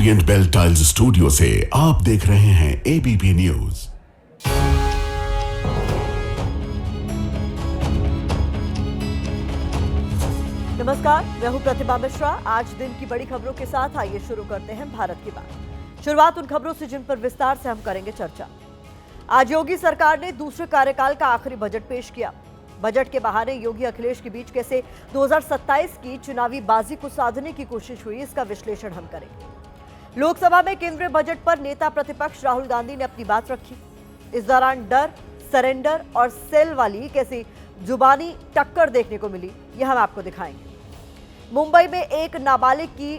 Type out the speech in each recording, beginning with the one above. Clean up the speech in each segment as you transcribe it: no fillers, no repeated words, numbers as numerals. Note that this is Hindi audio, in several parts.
ओरिएंट बेल टाइल्स स्टूडियो से आप देख रहे हैं एबीपी न्यूज। नमस्कार, मैं हूं प्रतिभा मिश्रा। आज दिन की बड़ी खबरों के साथ आइए शुरू करते हैं भारत की बात। शुरुआत उन खबरों से जिन पर विस्तार से हम करेंगे चर्चा। आज योगी सरकार ने दूसरे कार्यकाल का आखिरी बजट पेश किया। बजट के बहाने योगी अखिलेश के बीच कैसे 2027 की चुनावी बाजी को साधने की कोशिश हुई, इसका विश्लेषण हम करेंगे। लोकसभा में केंद्रीय बजट पर नेता प्रतिपक्ष राहुल गांधी ने अपनी बात रखी। इस दौरान डर, सरेंडर और सेल वाली कैसी जुबानी टक्कर देखने को मिली, यह हम आपको दिखाएंगे। मुंबई में एक नाबालिग की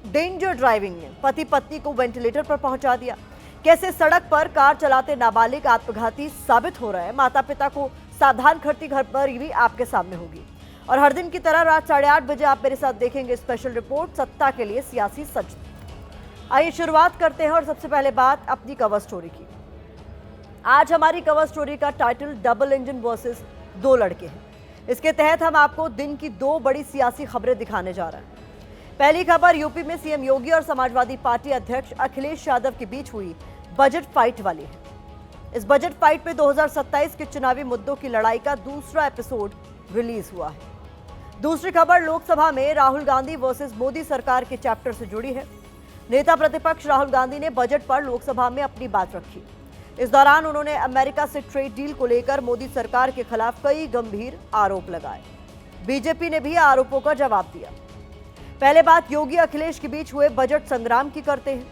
डेंजर ड्राइविंग ने पति पत्नी को वेंटिलेटर पर पहुंचा दिया। कैसे सड़क पर कार चलाते नाबालिग आत्मघाती साबित हो रहा है, माता पिता को सावधान करती घर पर भी आपके सामने होगी। और हर दिन की तरह रात 8:30 बजे आप मेरे साथ देखेंगे स्पेशल रिपोर्ट सत्ता के लिए सियासी सच। आइए शुरुआत करते हैं और सबसे पहले बात अपनी कवर स्टोरी की। आज हमारी कवर स्टोरी का टाइटल डबल इंजन वर्सेस दो लड़के है। इसके तहत हम आपको दिन की दो बड़ी सियासी खबरें दिखाने जा रहे हैं। पहली खबर यूपी में सीएम योगी और समाजवादी पार्टी अध्यक्ष अखिलेश यादव के बीच हुई बजट फाइट वाली है। इस बजट फाइट में 2027 के चुनावी मुद्दों की लड़ाई का दूसरा एपिसोड रिलीज हुआ है। दूसरी खबर लोकसभा में राहुल गांधी वर्सेस मोदी सरकार के चैप्टर से जुड़ी है। नेता प्रतिपक्ष राहुल गांधी ने बजट पर लोकसभा में अपनी बात रखी। इस दौरान उन्होंने अमेरिका से ट्रेड डील को लेकर मोदी सरकार के खिलाफ कई गंभीर आरोप लगाए। बीजेपी ने भी आरोपों का जवाब दिया। पहले बात योगी अखिलेश के बीच हुए बजट संग्राम की करते हैं।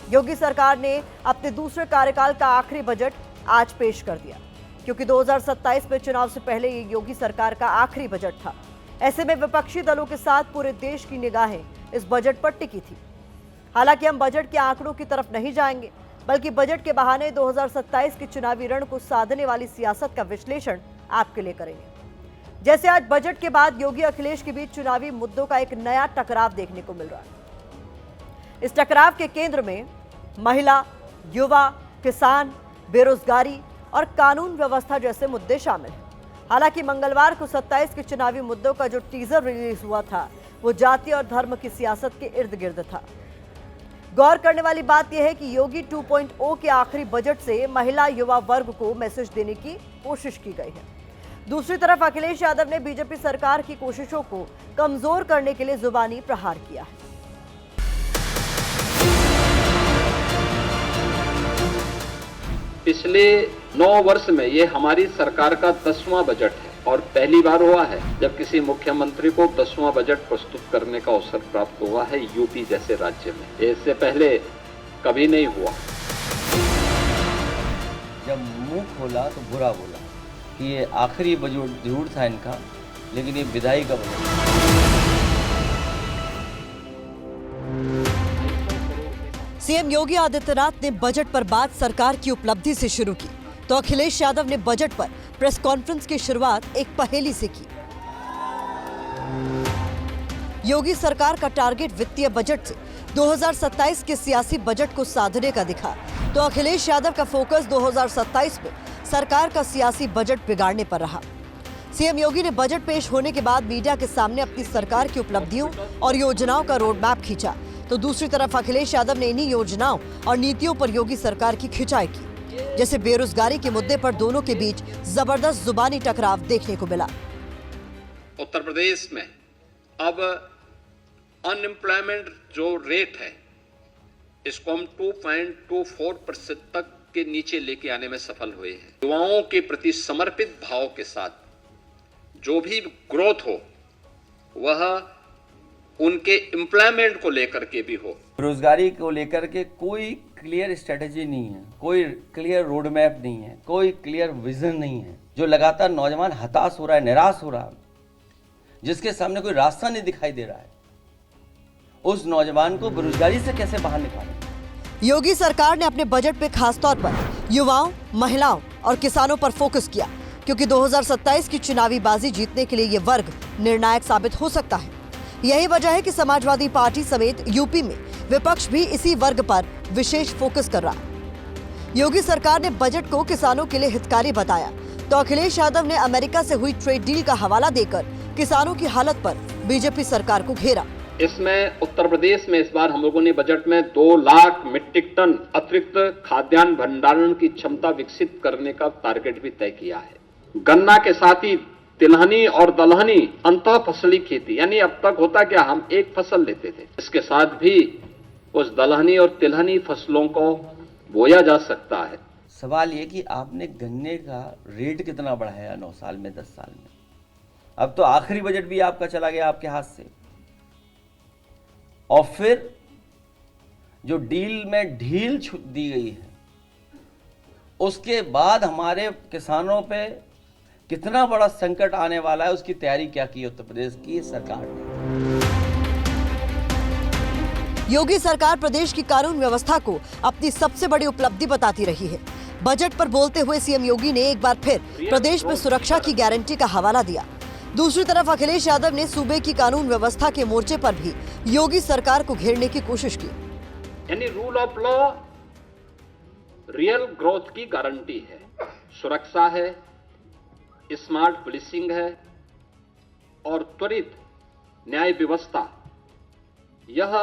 योगी सरकार ने अपने दूसरे कार्यकाल का आखिरी बजट आज पेश कर दिया, क्योंकि 2027 में चुनाव से पहले ये योगी सरकार का आखिरी बजट था। ऐसे में विपक्षी दलों के साथ पूरे देश की निगाहें इस बजट पर टिकी थी। हालांकि हम बजट के आंकड़ों की तरफ नहीं जाएंगे, बल्कि बजट के बहाने 2027 के चुनावी रण को साधने वाली सियासत का विश्लेषण आपके लिए करेंगे। जैसे आज बजट के बाद योगी अखिलेश के बीच चुनावी मुद्दों का एक नया टकराव देखने को मिल रहा है। इस टकराव के केंद्र में महिला, युवा, किसान, बेरोजगारी और कानून व्यवस्था जैसे मुद्दे शामिल हैं। हालांकि मंगलवार को 27 के चुनावी मुद्दों का जो टीजर रिलीज हुआ था, वो जाति और धर्म की सियासत के इर्द गिर्द था। गौर करने वाली बात यह है कि योगी 2.0 के आखिरी बजट से महिला युवा वर्ग को मैसेज देने की कोशिश की गई है। दूसरी तरफ अखिलेश यादव ने बीजेपी सरकार की कोशिशों को कमजोर करने के लिए जुबानी प्रहार किया है। पिछले 9 वर्ष में ये हमारी सरकार का 10वां बजट है और पहली बार हुआ है जब किसी मुख्यमंत्री को 10वां बजट प्रस्तुत करने का अवसर प्राप्त हुआ है यूपी जैसे राज्य में। इससे पहले कभी नहीं हुआ। जब मुंह खोला तो बुरा बोला कि ये आखिरी बजट जरूर था इनका, लेकिन ये विदाई का बजट। सीएम योगी आदित्यनाथ ने बजट पर बात सरकार की उपलब्धि से शुरू की, तो अखिलेश यादव ने बजट पर प्रेस कॉन्फ्रेंस की शुरुआत एक पहेली से की। योगी सरकार का टारगेट वित्तीय बजट से 2027 के सियासी बजट को साधने का दिखा, तो अखिलेश यादव का फोकस 2027 में सरकार का सियासी बजट बिगाड़ने पर रहा। सीएम योगी ने बजट पेश होने के बाद मीडिया के सामने अपनी सरकार की उपलब्धियों और योजनाओं का रोड मैप खींचा, तो दूसरी तरफ अखिलेश यादव ने इन्हीं योजनाओं और नीतियों पर योगी सरकार की खिंचाई की। जैसे बेरोजगारी के मुद्दे पर दोनों के बीच जबरदस्त जुबानी टकराव देखने को मिला। उत्तर प्रदेश में अब अनएम्प्लॉयमेंट जो रेट है, इसको हम 2.24% तक के नीचे लेके आने में सफल हुए हैं। युवाओं के प्रति समर्पित भाव के साथ जो भी ग्रोथ हो, वह उनके एम्प्लॉयमेंट को लेकर के भी हो। बेरोजगारी को लेकर के कोई क्लियर स्ट्रेटेजी नहीं है, कोई क्लियर रोड मैप नहीं है, कोई क्लियर विजन नहीं है। जो लगातार नौजवान हताश हो रहा है, निराश हो रहा है, जिसके सामने कोई रास्ता नहीं दिखाई दे रहा है, उस नौजवान को बेरोजगारी से कैसे बाहर निकालें। योगी सरकार ने अपने बजट पे खासतौर पर युवाओं, महिलाओं और किसानों पर फोकस किया, क्योंकि 2027 की चुनावी बाजी जीतने के लिए ये वर्ग निर्णायक साबित हो सकता है। यही वजह है कि समाजवादी पार्टी समेत यूपी में विपक्ष भी इसी वर्ग पर विशेष फोकस कर रहा है। योगी सरकार ने बजट को किसानों के लिए हितकारी बताया, तो अखिलेश यादव ने अमेरिका से हुई ट्रेड डील का हवाला देकर किसानों की हालत पर बीजेपी सरकार को घेरा। इसमें उत्तर प्रदेश में इस बार हम लोगों ने बजट में 2 लाख मीट्रिक टन अतिरिक्त खाद्यान्न भंडारण की क्षमता विकसित करने का टारगेट भी तय किया है। गन्ना के साथ ही तिलहनी और दलहनी अंतः फसली खेती, यानी अब तक होता क्या, हम एक फसल लेते थे, इसके साथ भी उस दलहनी और तिलहनी फसलों को बोया जा सकता है। सवाल ये कि आपने गन्ने का रेट कितना बढ़ाया 9 साल में, 10 साल में। अब तो आखिरी बजट भी आपका चला गया आपके हाथ से। और फिर जो डील में ढील दी गई है, उसके बाद हमारे किसानों पे कितना बड़ा संकट आने वाला है, उसकी तैयारी क्या की उत्तर प्रदेश की सरकार ने। योगी सरकार प्रदेश की कानून व्यवस्था को अपनी सबसे बड़ी उपलब्धि बताती रही है। बजट पर बोलते हुए सीएम योगी ने एक बार फिर प्रदेश में सुरक्षा की गारंटी का हवाला दिया। दूसरी तरफ अखिलेश यादव ने सूबे की कानून व्यवस्था के मोर्चे पर भी योगी सरकार को घेरने की कोशिश की। यानी rule of law real growth की गारंटी है, सुरक्षा है, स्मार्ट पुलिसिंग है और त्वरित न्याय व्यवस्था। यह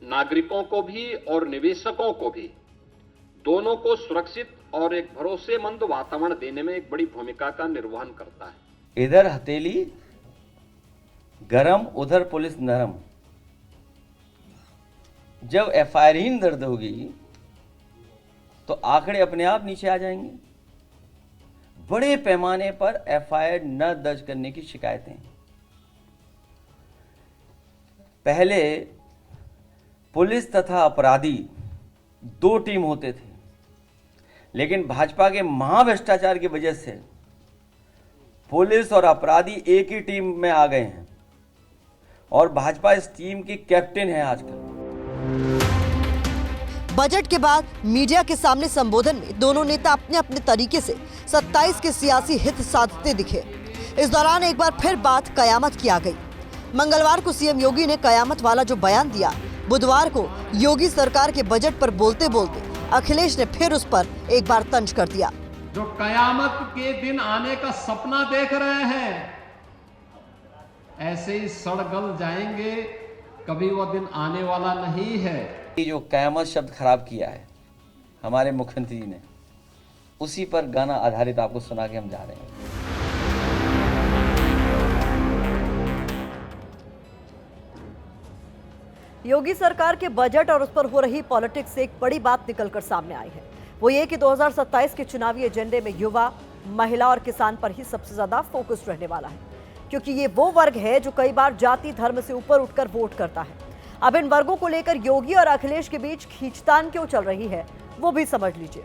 नागरिकों को भी और निवेशकों को भी, दोनों को सुरक्षित और एक भरोसेमंद वातावरण देने में एक बड़ी भूमिका का निर्वहन करता है। इधर हथेली गरम, उधर पुलिस नरम। जब एफआईआर ही दर्ज होगी तो आंकड़े अपने आप नीचे आ जाएंगे। बड़े पैमाने पर एफआईआर न दर्ज करने की शिकायतें। पहले पुलिस तथा अपराधी 2 टीम होते थे, लेकिन भाजपा के महाभ्रष्टाचार की वजह से पुलिस और अपराधी एक ही टीम में आ गए हैं और भाजपा इस टीम की कैप्टन है आजकल। बजट के बाद मीडिया के सामने संबोधन में दोनों नेता अपने अपने तरीके से 27 के सियासी हित साधते दिखे। इस दौरान एक बार फिर बात कयामत की आ गई। मंगलवार को सीएम योगी ने कयामत वाला जो बयान दिया, बुधवार को योगी सरकार के बजट पर बोलते बोलते अखिलेश ने फिर उस पर एक बार तंज कर दिया। जो कयामत के दिन आने का सपना देख रहे हैं, ऐसे ही सड़गल जाएंगे, कभी वो दिन आने वाला नहीं है। ये जो कयामत शब्द खराब किया है हमारे मुख्यमंत्री ने, उसी पर गाना आधारित आपको सुना के हम जा रहे हैं। योगी सरकार के बजट और उस पर हो रही पॉलिटिक्स से एक बड़ी बात निकलकर सामने आई है। वो ये कि 2027 के चुनावी एजेंडे में युवा, महिला और किसान पर ही सबसे ज्यादा फोकस रहने वाला है, क्योंकि ये वो वर्ग है जो कई बार जाति धर्म से ऊपर उठकर वोट करता है। अब इन वर्गों को लेकर योगी और अखिलेश के बीच खींचतान क्यों चल रही है, वो भी समझ लीजिए।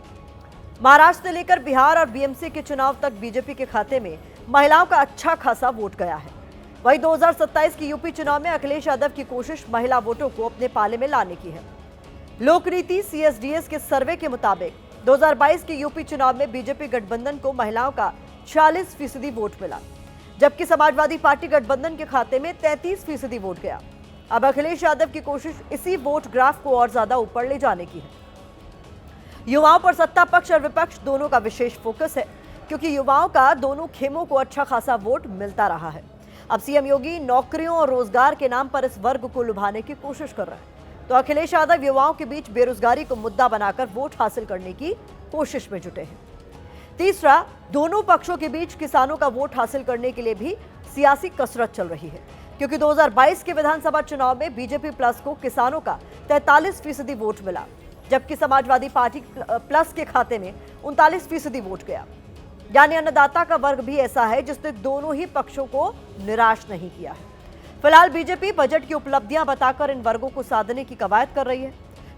महाराष्ट्र से लेकर बिहार और बीएमसी के चुनाव तक बीजेपी के खाते में महिलाओं का अच्छा खासा वोट गया है। वहीं 2027 की यूपी चुनाव में अखिलेश यादव की कोशिश महिला वोटों को अपने पाले में लाने की है। लोकनीति सीएसडीएस के सर्वे के मुताबिक 2022 के यूपी चुनाव में बीजेपी गठबंधन को महिलाओं का 46% वोट मिला, जबकि समाजवादी पार्टी गठबंधन के खाते में 33% वोट गया। अब अखिलेश यादव की कोशिश इसी वोट ग्राफ को और ज्यादा ऊपर ले जाने की है। युवाओं पर सत्ता पक्ष और विपक्ष दोनों का विशेष फोकस है, क्योंकि युवाओं का दोनों खेमों को अच्छा खासा वोट मिलता रहा है। अब सीएम योगी नौकरियों और रोजगार के नाम पर इस वर्ग को लुभाने की कोशिश कर रहे हैं, तो अखिलेश यादव युवाओं के बीच बेरोजगारी को मुद्दा बनाकर वोट हासिल करने की कोशिश में जुटे हैं। तीसरा, दोनों पक्षों के बीच किसानों का वोट हासिल करने के लिए भी सियासी कसरत चल रही है, क्योंकि 2022 के विधानसभा चुनाव में बीजेपी प्लस को किसानों का 43% वोट मिला, जबकि समाजवादी पार्टी प्लस के खाते में 39% वोट गया। यानी अन्नदाता का वर्ग भी ऐसा है जिसने दोनों ही पक्षों को निराश नहीं किया है। फिलहाल बीजेपी बजट की उपलब्धियां बताकर इन वर्गों को साधने की कवायद कर रही है,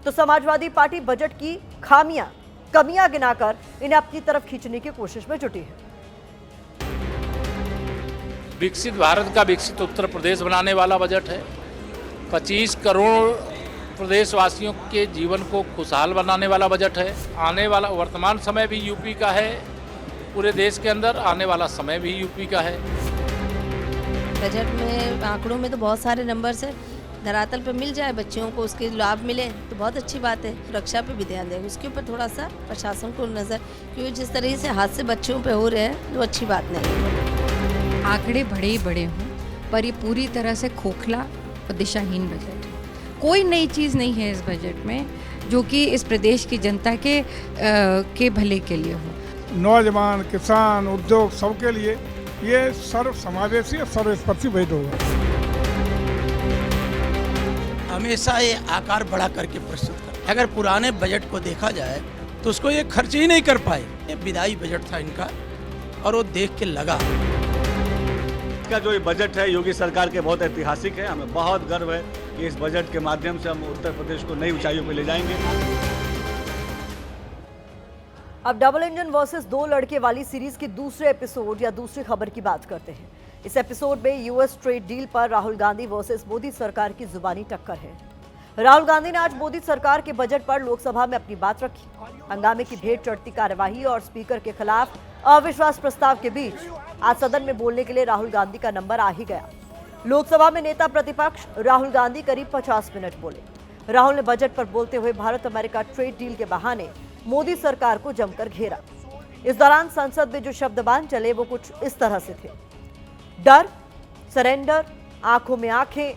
तो समाजवादी पार्टी बजट की कमियां गिनाकर इन्हें अपनी तरफ खींचने की कोशिश में जुटी है। विकसित भारत का विकसित उत्तर प्रदेश बनाने वाला बजट है। 25 करोड़ प्रदेशवासियों के जीवन को खुशहाल बनाने वाला बजट है। आने वाला वर्तमान समय भी यूपी का है, पूरे देश के अंदर आने वाला समय भी यूपी का है। बजट में आंकड़ों में तो बहुत सारे नंबर्स हैं, धरातल पे मिल जाए, बच्चियों को उसके लाभ मिले तो बहुत अच्छी बात है। सुरक्षा पे भी ध्यान दें, उसके ऊपर थोड़ा सा प्रशासन को नज़र, क्योंकि जिस तरीके से हादसे बच्चियों पे हो रहे हैं वो अच्छी बात नहीं है। आंकड़े बड़े ही बड़े हों पर ये पूरी तरह से खोखला और दिशाहीन बजट है। कोई नई चीज़ नहीं है इस बजट में जो कि इस प्रदेश की जनता के भले के लिए हो। नौजवान, किसान, उद्योग सबके लिए ये सर्व समावेशी और सर्वस्पर्शी बजट होगा। हमेशा ये आकार बढ़ा करके प्रस्तुत कर, अगर पुराने बजट को देखा जाए तो उसको ये खर्च ही नहीं कर पाए। ये विदाई बजट था इनका और वो देख के लगा। का जो ये बजट है योगी सरकार के बहुत ऐतिहासिक है। हमें बहुत गर्व है कि इस बजट के माध्यम से हम उत्तर प्रदेश को नई ऊंचाइयों पर ले जाएंगे। अब डबल इंजन वर्सेस दो लड़के वाली सीरीज के दूसरे एपिसोड या दूसरी खबर की बात करते हैं। इस एपिसोड में यूएस ट्रेड डील पर राहुल गांधी वर्सेस मोदी सरकार की जुबानी टक्कर है। राहुल गांधी ने आज मोदी सरकार के बजट पर लोकसभा में अपनी बात रखी। हंगामे की भेंट चढ़ती कार्यवाही और स्पीकर के खिलाफ अविश्वास प्रस्ताव के बीच आज सदन में बोलने के लिए राहुल गांधी का नंबर आ ही गया। लोकसभा में नेता प्रतिपक्ष राहुल गांधी करीब 50 मिनट बोले। राहुल ने बजट पर बोलते हुए भारत अमेरिका ट्रेड डील के बहाने मोदी सरकार को जमकर घेरा। इस दौरान संसद में जो शब्दबान चले वो कुछ इस तरह से थे: डर, सरेंडर, आंखों में आंखें,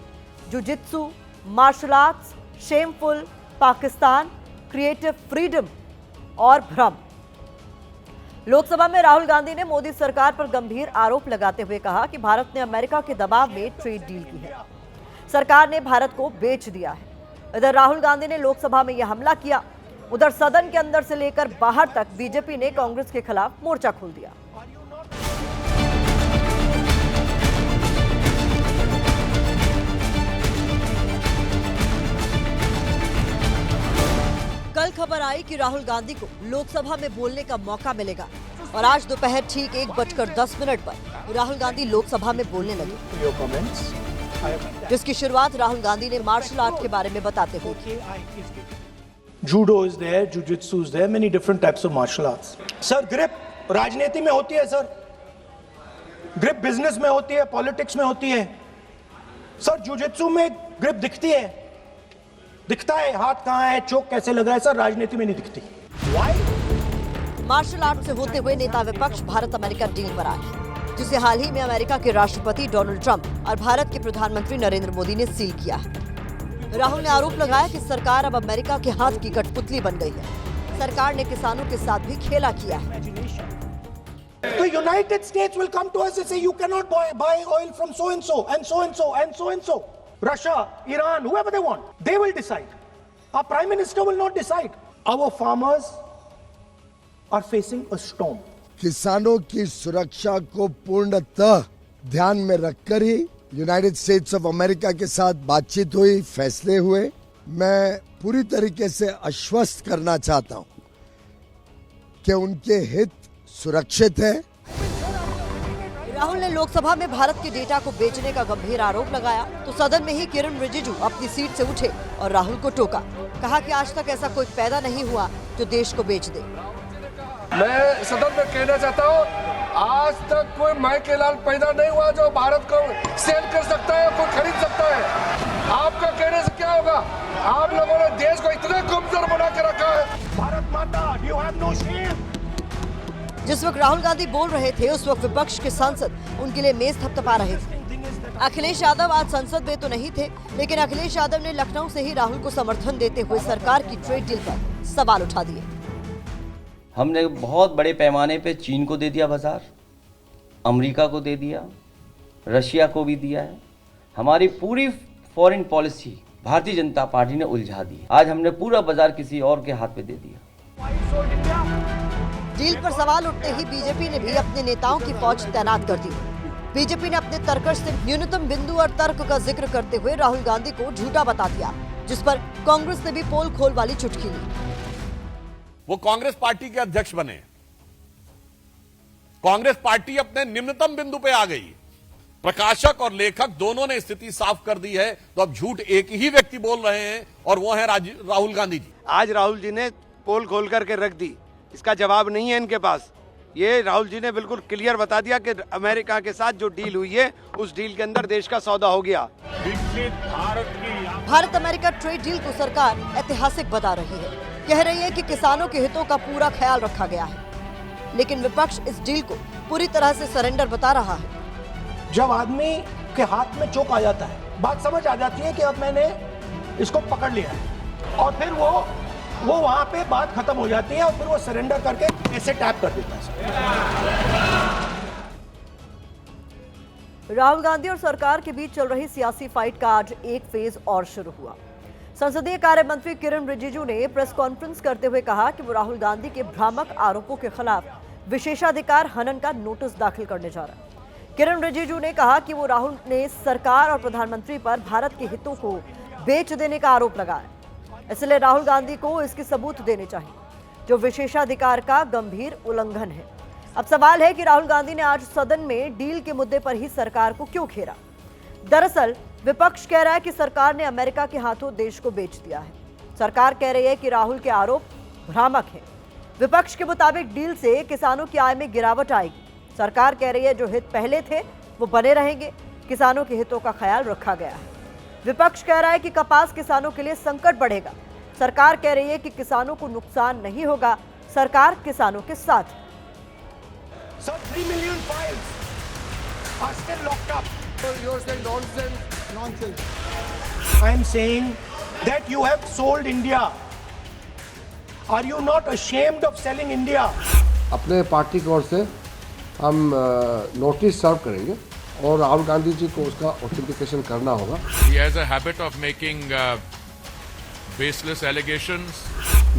jujitsu, martial arts, shameful, Pakistan, creative freedom और भ्रम। लोकसभा में राहुल गांधी ने मोदी सरकार पर गंभीर आरोप लगाते हुए कहा कि भारत ने अमेरिका के दबाव में ट्रेड डील की है, सरकार ने भारत को बेच दिया है। इधर राहुल गांधी ने लोकसभा में यह हमला किया, उधर सदन के अंदर से लेकर बाहर तक बीजेपी ने कांग्रेस के खिलाफ मोर्चा खोल दिया। कल खबर आई कि राहुल गांधी को लोकसभा में बोलने का मौका मिलेगा और आज दोपहर ठीक 1:10 पर राहुल गांधी लोकसभा में बोलने लगे, जिसकी शुरुआत राहुल गांधी ने मार्शल आर्ट के बारे में बताते हुए की। Judo is there, Jiu-Jitsu is there, many different types of martial arts. Sir, grip राजनीति में होती है सर, ग्रिप बिजनेस में होती है, पॉलिटिक्स में होती है। सर, Jiu-Jitsu में ग्रिप दिखती है, दिखता है हाथ कहाँ है, चोक कैसे लग रहा है, सर राजनीति में नहीं दिखती। Why? मार्शल आर्ट से होते हुए नेता विपक्ष भारत अमेरिका डील पर आए, जिसे हाल ही में अमेरिका के राष्ट्रपति डोनाल्ड ट्रंप और भारत के प्रधानमंत्री नरेंद्र मोदी ने सील किया है। राहुल ने आरोप लगाया कि सरकार अब अमेरिका के हाथ की कठपुतली बन गई है। सरकार ने किसानों के साथ भी खेला किया है। The United States will come to us and say you cannot buy oil from so and so and so and so and so and so. Russia, Iran, whoever they want, they will decide. Our Prime Minister will not decide. Our farmers are facing a storm. किसानों की सुरक्षा को पूर्णतः ध्यान में रखकर ही यूनाइटेड स्टेट्स ऑफ अमेरिका के साथ बातचीत हुई, फैसले हुए। मैं पूरी तरीके से आश्वस्त करना चाहता हूं कि उनके हित सुरक्षित है। राहुल ने लोकसभा में भारत के डेटा को बेचने का गंभीर आरोप लगाया तो सदन में ही किरण रिजिजू अपनी सीट से उठे और राहुल को टोका। कहा कि आज तक ऐसा कोई पैदा नहीं हुआ जो देश को बेच दे। मैं सदन में कहना चाहता हूँ, आज तक कोई माई के लाल पैदा नहीं हुआ जो भारत को सेल कर सकता है, कोई खरीद सकता है। आपका कहने से क्या होगा? आप लोगों ने देश को इतना कमजोर बना के रखा है। भारत माता, you have no shame. जिस वक्त राहुल गांधी बोल रहे थे उस वक्त विपक्ष के सांसद उनके लिए मेज थपथपा रहे थे। अखिलेश यादव आज संसद में तो नहीं थे, लेकिन अखिलेश यादव ने लखनऊ से ही राहुल को समर्थन देते हुए सरकार की ट्रेड डील पर सवाल उठा दिए। हमने बहुत बड़े पैमाने पे चीन को दे दिया बाजार, अमेरिका को दे दिया, रशिया को भी दिया है। हमारी पूरी foreign policy Bharatiya Janata party ने उलझा दी। आज हमने पूरा बाजार किसी और के हाथ पे दे दिया। डील पर सवाल उठते ही बीजेपी ने भी अपने नेताओं की फौज तैनात कर दी। बीजेपी ने अपने तर्कश से न्यूनतम बिंदु और तर्क का जिक्र करते हुए राहुल गांधी को झूठा बता दिया, जिस पर कांग्रेस ने भी पोल खोल वाली चुटकी ली। वो कांग्रेस पार्टी के अध्यक्ष बने, कांग्रेस पार्टी अपने निम्नतम बिंदु पे आ गई। प्रकाशक और लेखक दोनों ने स्थिति साफ कर दी है। तो अब झूठ एक ही व्यक्ति बोल रहे हैं और वो है राहुल गांधी जी। आज राहुल जी ने पोल खोल करके रख दी, इसका जवाब नहीं है इनके पास। ये राहुल जी ने बिल्कुल क्लियर बता दिया कि अमेरिका के साथ जो डील हुई है उस डील के अंदर देश का सौदा हो गया। भारत अमेरिका ट्रेड डील को सरकार ऐतिहासिक बता रही है, कह रही है कि किसानों के हितों का पूरा ख्याल रखा गया है, लेकिन विपक्ष इस डील को पूरी तरह से सरेंडर बता रहा है। जब आदमी के हाथ में चोक आ जाता है, बात समझ आ जाती है कि अब मैंने इसको पकड़ लिया है, और फिर वो वहां पे बात खत्म हो जाती है और फिर वो सरेंडर करके ऐसे टैप कर देता है। राहुल गांधी और सरकार के बीच चल रही सियासी फाइट का आज एक फेज और शुरू हुआ। संसदीय कार्य मंत्री किरण रिजिजू ने प्रेस कॉन्फ्रेंस करते हुए कहा कि वो राहुल गांधी के भ्रामक आरोपों के खिलाफ विशेषाधिकार हनन का नोटिस दाखिल करने जा रहा है। किरण रिजिजू ने कहा कि वो राहुल ने सरकार और प्रधानमंत्री पर भारत के हितों को बेच देने का आरोप लगाया, इसलिए राहुल गांधी को इसके सबूत देने चाहिए, जो विशेषाधिकार का गंभीर उल्लंघन है। अब सवाल है कि राहुल गांधी ने आज सदन में डील के मुद्दे पर ही सरकार को क्यों घेरा। दरअसल विपक्ष कह रहा है कि सरकार ने अमेरिका के हाथों देश को बेच दिया है। सरकार कह रही है कि राहुल के आरोप भ्रामक हैं। विपक्ष के मुताबिक डील से किसानों की आय में गिरावट आएगी। सरकार कह रही है जो हित पहले थे वो बने रहेंगे, किसानों के हितों का ख्याल रखा गया है। विपक्ष कह रहा है कि कपास किसानों के लिए संकट बढ़ेगा। सरकार कह रही है कि किसानों को नुकसान नहीं होगा, सरकार किसानों के साथ। So 3 million files are still locked up. So you're saying nonsense? I am saying that you have sold India. Are you not ashamed of selling India? अपने पार्टी की ओर से हम नोटिस सर्व करेंगे और राहुल गांधी जी को उसका ऑथेंटिकेशन करना होगा। He has a habit of making baseless allegations.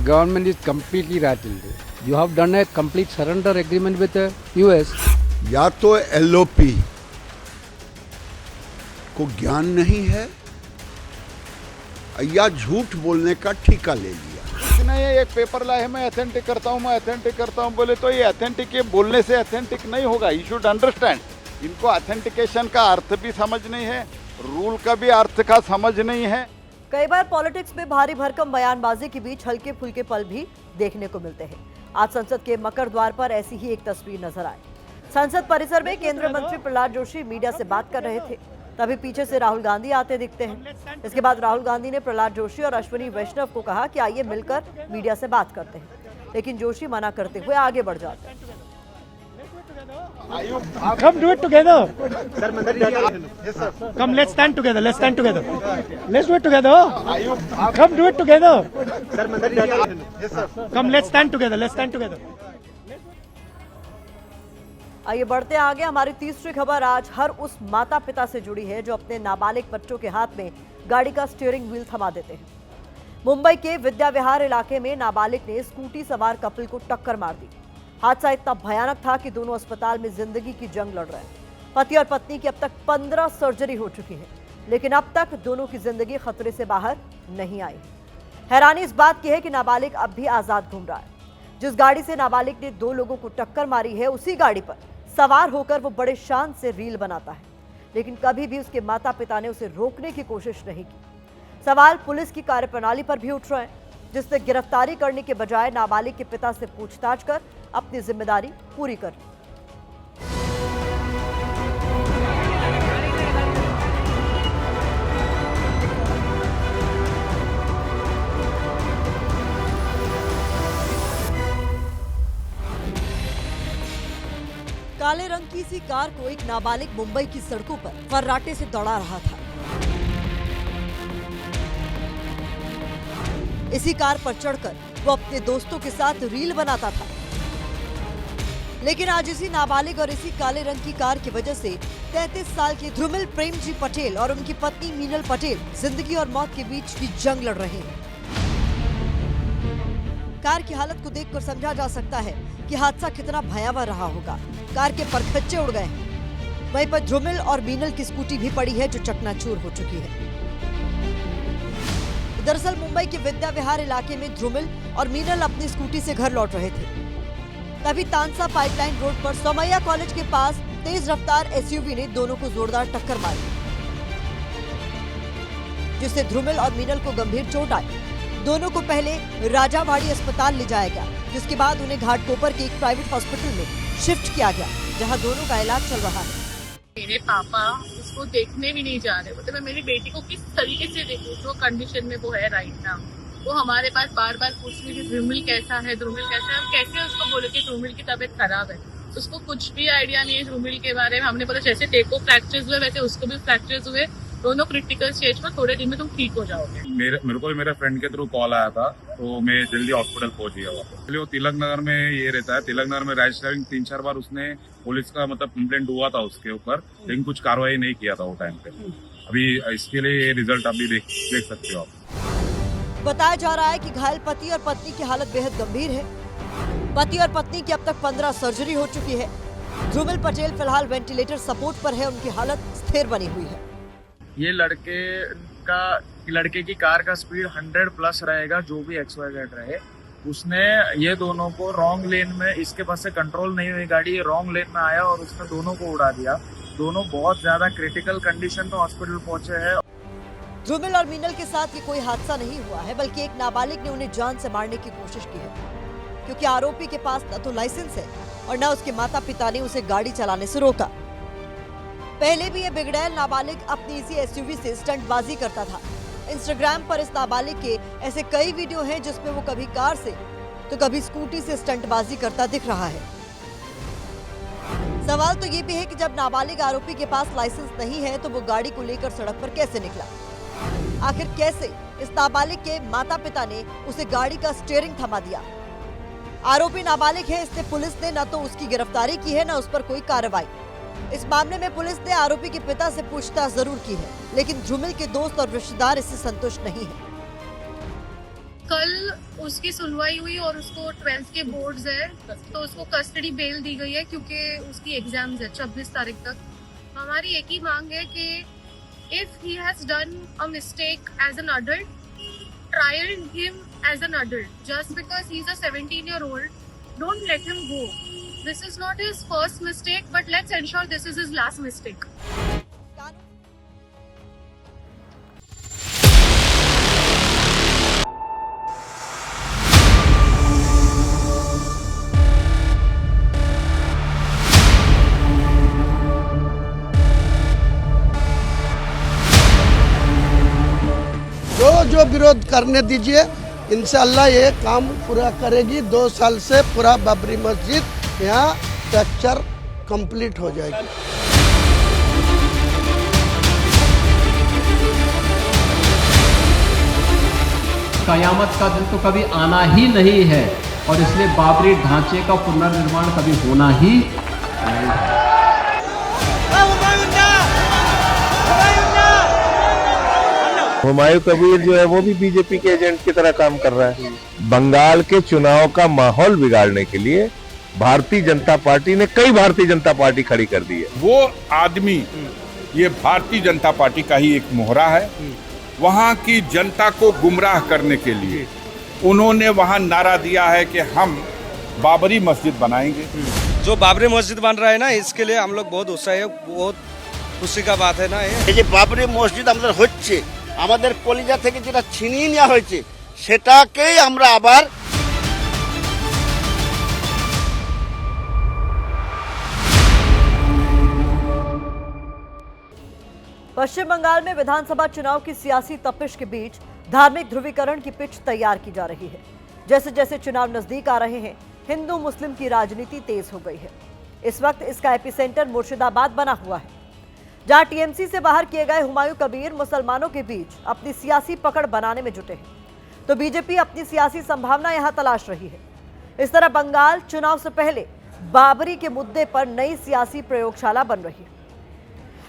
Government is completely rattled. You have done a complete surrender agreement with the US. या तो LOP को ज्ञान नहीं है या झूठ बोलने का ठेका ले लिया। इसने ये एक पेपर लाया है, मैं अथेंटिक करता हूँ बोले तो ये अथेंटिक, ये बोलने से अथेंटिक नहीं होगा। यू शुड अंडरस्टैंड, इनको अथेंटिकेशन का अर्थ भी समझ नहीं है, रूल का भी अर्थ का समझ नहीं है। कई बार पॉलिटिक्स में भारी भरकम बयानबाजी के बीच हल्के फुल्के पल भी देखने को मिलते हैं। आज संसद के मकर द्वार पर ऐसी ही एक तस्वीर नजर आई। संसद परिसर में केंद्रीय मंत्री प्रहलाद जोशी मीडिया से बात कर रहे थे, तभी पीछे से राहुल गांधी आते दिखते हैं। इसके बाद राहुल गांधी ने प्रहलाद जोशी और अश्विनी वैष्णव को कहा कि आइए मिलकर मीडिया से बात करते हैं, लेकिन जोशी मना करते हुए आगे बढ़ जाते हैं। Come do it together. Come, let's stand together. Let's stand together. Let's do it together. Come do it together. Come, let's stand together. Let's stand together. आइए बढ़ते हैं आगे। हमारी तीसरी खबर आज हर उस माता पिता से जुड़ी है जो अपने नाबालिग बच्चों के हाथ में गाड़ी का स्टीयरिंग व्हील थमा देते हैं। मुंबई के विद्या विहार इलाके में नाबालिग ने स्कूटी सवार कपल को टक्कर मार दी। हादसा इतना भयानक था कि दोनों अस्पताल में जिंदगी की जंग लड़ रहे हैं। पति और पत्नी की अब तक 15 सर्जरी हो चुकी है, लेकिन अब तक दोनों की जिंदगी खतरे से बाहर नहीं आई। हैरानी इस बात की है कि नाबालिग अब भी आजाद घूम रहा है। जिस गाड़ी से नाबालिग ने 2 लोगों को टक्कर मारी है, उसी गाड़ी पर सवार होकर वो बड़े शान से रील बनाता है, लेकिन कभी भी उसके माता पिता ने उसे रोकने की कोशिश नहीं की। सवाल पुलिस की कार्यप्रणाली पर भी उठ रहे हैं, जिसने गिरफ्तारी करने के बजाय नाबालिग के पिता से पूछताछ कर अपनी जिम्मेदारी पूरी कर ली। काले रंग की सी कार को एक नाबालिग मुंबई की सड़कों पर फर्राटे से दौड़ा रहा था। इसी कार पर चढ़कर वो अपने दोस्तों के साथ रील बनाता था, लेकिन आज इसी नाबालिग और इसी काले रंग की कार की वजह से 33 साल के ध्रुमिल प्रेमजी पटेल और उनकी पत्नी मीनल पटेल जिंदगी और मौत के बीच की जंग लड़ रहे हैं। कार की हालत को देखकर समझा जा सकता है कि हादसा कितना भयावह रहा होगा। कार के परखच्चे उड़ गए हैं। वहीं पर ध्रुमिल और मीनल की स्कूटी भी पड़ी है जो चकनाचूर हो चुकी है। दरअसल मुंबई के विद्या विहार इलाके में ध्रुमिल और मीनल अपनी स्कूटी से घर लौट रहे थे, तभी तानसा पाइपलाइन रोड पर सोमैया कॉलेज के पास तेज रफ्तार एसयूवी ने दोनों को जोरदार टक्कर मारी, जिससे ध्रुमिल और मीनल को गंभीर चोट आई। दोनों को पहले राजावाड़ी अस्पताल ले जाया गया, जिसके बाद उन्हें घाटकोपर के एक प्राइवेट हॉस्पिटल में शिफ्ट किया गया, जहां दोनों का इलाज चल रहा है। मेरे पापा उसको देखने भी नहीं जा रहे, मतलब मैं मेरी बेटी को किस तरीके से देखूं जो कंडीशन में वो है राइट नाउ। वो हमारे पास बार बार पूछ रही थी ध्रुमिल कैसा है, ध्रुमिल कैसा है। हम कैसे उसको बोले कि ध्रुमिल की तबीयत खराब है। उसको कुछ भी आइडिया नहीं है झूमिल के बारे में। हमने बोला जैसे टेको फ्रैक्चर्स हुए वैसे उसको भी फ्रैक्चर्स हुए, दोनों क्रिटिकल स्टेज पर, थोड़े दिन में तुम ठीक हो जाओगे। मेरे को भी मेरे फ्रेंड के थ्रू कॉल आया था, तो मैं जल्दी हॉस्पिटल पहुंच गया हुआ। वो तिलक नगर में ये रहता है, तिलक नगर में रैश ड्राइविंग 3-4 बार उसने पुलिस का मतलब कंप्लेंट हुआ था उसके ऊपर, लेकिन कुछ कार्रवाई नहीं किया था वो टाइम पे। अभी इसके लिए ये रिजल्ट अभी देख सकते हो आप। बताया जा रहा है कि घायल पति और पत्नी की हालत बेहद गंभीर है। पति और पत्नी की अब तक 15 सर्जरी हो चुकी है। ध्रुमिल पटेल फिलहाल वेंटिलेटर सपोर्ट पर है, उनकी हालत स्थिर बनी हुई है। ये लड़के की कार का स्पीड 100+ रहेगा, जो भी XYZ रहे। उसने ये दोनों को रॉन्ग लेन में, इसके पास से कंट्रोल नहीं हुई गाड़ी, ये रॉन्ग लेन में आया और उसने दोनों को उड़ा दिया। दोनों बहुत ज्यादा क्रिटिकल कंडीशन में हॉस्पिटल पहुंचे हैं। ध्रुमिल और मीनल के साथ ये कोई हादसा नहीं हुआ है, बल्कि एक नाबालिग ने उन्हें जान से मारने की कोशिश की है, क्योंकि आरोपी के पास न तो लाइसेंस है और न उसके माता पिता ने उसे गाड़ी चलाने से रोका। पहले भी ये बिगड़ैल नाबालिग अपनी इसी SUV से स्टंटबाजी करता था। इंस्टाग्राम पर इस नाबालिग के ऐसे कई वीडियो हैं जिसमें वो कभी कार से तो कभी स्कूटी से स्टंटबाजी करता दिख रहा है। सवाल तो ये भी है कि जब नाबालिग आरोपी के पास लाइसेंस नहीं है तो वो गाड़ी को लेकर सड़क पर कैसे निकला? आखिर कैसे इस नाबालिग के माता पिता ने उसे गाड़ी का स्टीयरिंग थमा दिया? आरोपी नाबालिग है, इसलिए पुलिस ने न तो उसकी गिरफ्तारी की है न उस पर कोई कार्रवाई। इस मामले में पुलिस ने आरोपी के पिता से पूछताछ जरूर की है, लेकिन ध्रुमिल के दोस्त और रिश्तेदार इससे संतुष्ट नहीं है। कल उसकी सुनवाई हुई और उसको 12th के बोर्ड्स है, तो उसको कस्टडी बेल दी गई है क्योंकि उसकी एग्जाम्स है 26 तारीख तक। हमारी एक ही मांग है कि if he has done a mistake as an adult, trial him as an adult. Just because he is a 17-year-old, don't let him go. This is not his first mistake, but let's ensure this is his last mistake. जो विरोध करने दीजिए, इंशाल्लाह ये काम पूरा करेगी। 2 साल से पूरा बाबरी मस्जिद यहाँ स्ट्रक्चर कंप्लीट हो जाएगी। कयामत का दिन तो कभी आना ही नहीं है और इसलिए बाबरी ढांचे का पुनर्निर्माण कभी होना ही नहीं है। हुमायूं कबीर जो है वो भी बीजेपी के एजेंट की तरह काम कर रहा है। बंगाल के चुनाव का माहौल बिगाड़ने के लिए भारतीय जनता पार्टी ने कई भारतीय जनता पार्टी खड़ी कर दी है। वो आदमी ये भारतीय जनता पार्टी का ही एक मोहरा है। वहाँ की जनता को गुमराह करने के लिए उन्होंने वहाँ नारा दिया है कि हम बाबरी मस्जिद बनाएंगे। जो बाबरी मस्जिद बन रहा है ना, इसके लिए हम लोग बहुत उत्साही है, बहुत खुशी का बात है ना। ये बाबरी मस्जिद আমাদের হচ্ছে, আমাদের কলিজা থেকে যেটা ছিনিয়ে নেওয়া হয়েছে সেটাকেই আমরা আবার पश्चिम बंगाल में विधानसभा चुनाव की सियासी तपिश के बीच धार्मिक ध्रुवीकरण की पिच तैयार की जा रही है। जैसे जैसे चुनाव नजदीक आ रहे हैं, हिंदू मुस्लिम की राजनीति तेज हो गई है। इस वक्त इसका एपिसेंटर मुर्शिदाबाद बना हुआ है, जहां टीएमसी से बाहर किए गए हुमायूं कबीर मुसलमानों के बीच अपनी सियासी पकड़ बनाने में जुटे हैं, तो बीजेपी अपनी सियासी संभावना यहां तलाश रही है। इस तरह बंगाल चुनाव से पहले बाबरी के मुद्दे पर नई सियासी प्रयोगशाला बन रही है।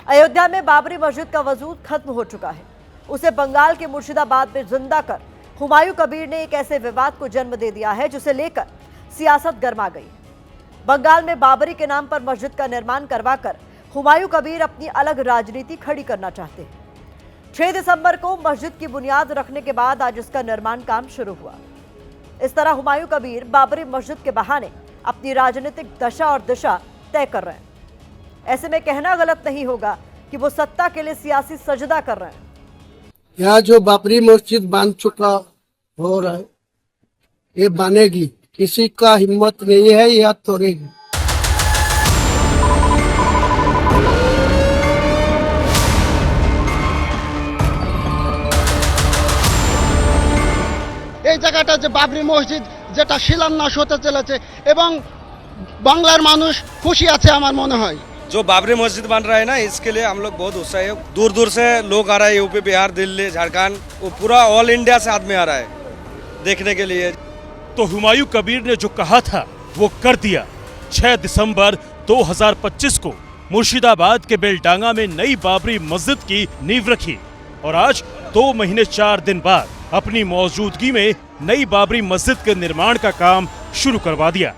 अयोध्या में बाबरी मस्जिद का वजूद खत्म हो चुका है। उसे बंगाल के मुर्शिदाबाद में जिंदा कर हुमायूं कबीर ने एक ऐसे विवाद को जन्म दे दिया है जिसे लेकर सियासत गर्मा गई। बंगाल में बाबरी के नाम पर मस्जिद का निर्माण करवाकर हुमायूं कबीर अपनी अलग राजनीति खड़ी करना चाहते हैं। 6 दिसंबर को मस्जिद की बुनियाद रखने के बाद आज इसका निर्माण काम शुरू हुआ। इस तरह हुमायूं कबीर बाबरी मस्जिद के बहाने अपनी राजनीतिक दशा और दिशा तय कर रहे हैं। ऐसे में कहना गलत नहीं होगा कि वो सत्ता के लिए सियासी सजदा कर रहे हैं। यहाँ जो बाबरी मस्जिद बन चुका हो रहा है, ये बनेगी, किसी का हिम्मत नहीं है यह तोड़ेगी। এই জায়গাটা যে বাবরি মসজিদ যেটা শিলান্যাস হতে চলেছে এবং বাংলার মানুষ খুশি আছে আমার মনে হয়। जो बाबरी मस्जिद बन रहा है ना, इसके लिए हम लोग बहुत उत्साही है। दूर दूर से लोग आ रहे हैं, यूपी, बिहार, दिल्ली, झारखंड, वो पूरा ऑल इंडिया से आदमी आ रहा है देखने के लिए। तो हुमायूं कबीर ने जो कहा था वो कर दिया। 6 दिसंबर 2025 को मुर्शिदाबाद के बेलडांगा में नई बाबरी मस्जिद की नींव रखी और आज 2 महीने 4 दिन बाद अपनी मौजूदगी में नई बाबरी मस्जिद के निर्माण का काम शुरू करवा दिया।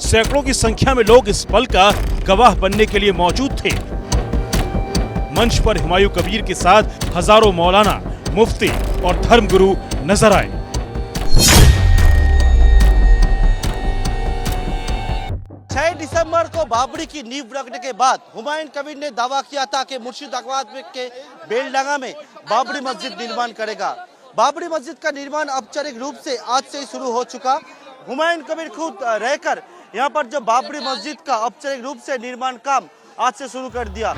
सैकड़ों की संख्या में लोग इस पल का गवाह बनने के लिए मौजूद थे। मंच पर हुमायूं कबीर के साथ हजारों मौलाना, मुफ्ती और धर्मगुरु नजर आए। दिसंबर को बाबरी की नींव रखने के बाद हुमायूं कबीर ने दावा किया था कि मुर्शिदाबाद के बेलडांगा में बाबरी मस्जिद निर्माण करेगा। बाबरी मस्जिद का निर्माण औपचारिक रूप से आज से ही शुरू हो चुका। हुमायूं कबीर खुद रहकर यहाँ पर जो बाबरी मस्जिद का औपचारिक रूप से निर्माण काम आज से शुरू कर दिया।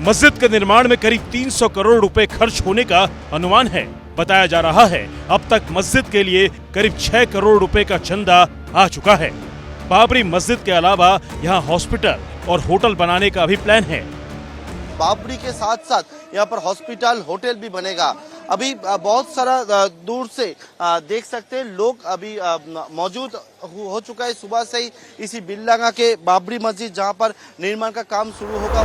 मस्जिद के निर्माण में करीब 300 करोड़ रुपए खर्च होने का अनुमान है। बताया जा रहा है अब तक मस्जिद के लिए करीब 6 करोड़ रुपए का चंदा आ चुका है। बाबरी मस्जिद के अलावा यहाँ हॉस्पिटल और होटल बनाने का भी प्लान है। बाबरी के साथ साथ यहाँ पर हॉस्पिटल, होटल भी बनेगा। अभी बहुत सारा दूर से देख सकते हैं लोग अभी मौजूद हो चुका है सुबह से ही इसी बेलडांगा के बाबरी मस्जिद जहाँ पर निर्माण का काम शुरू होगा।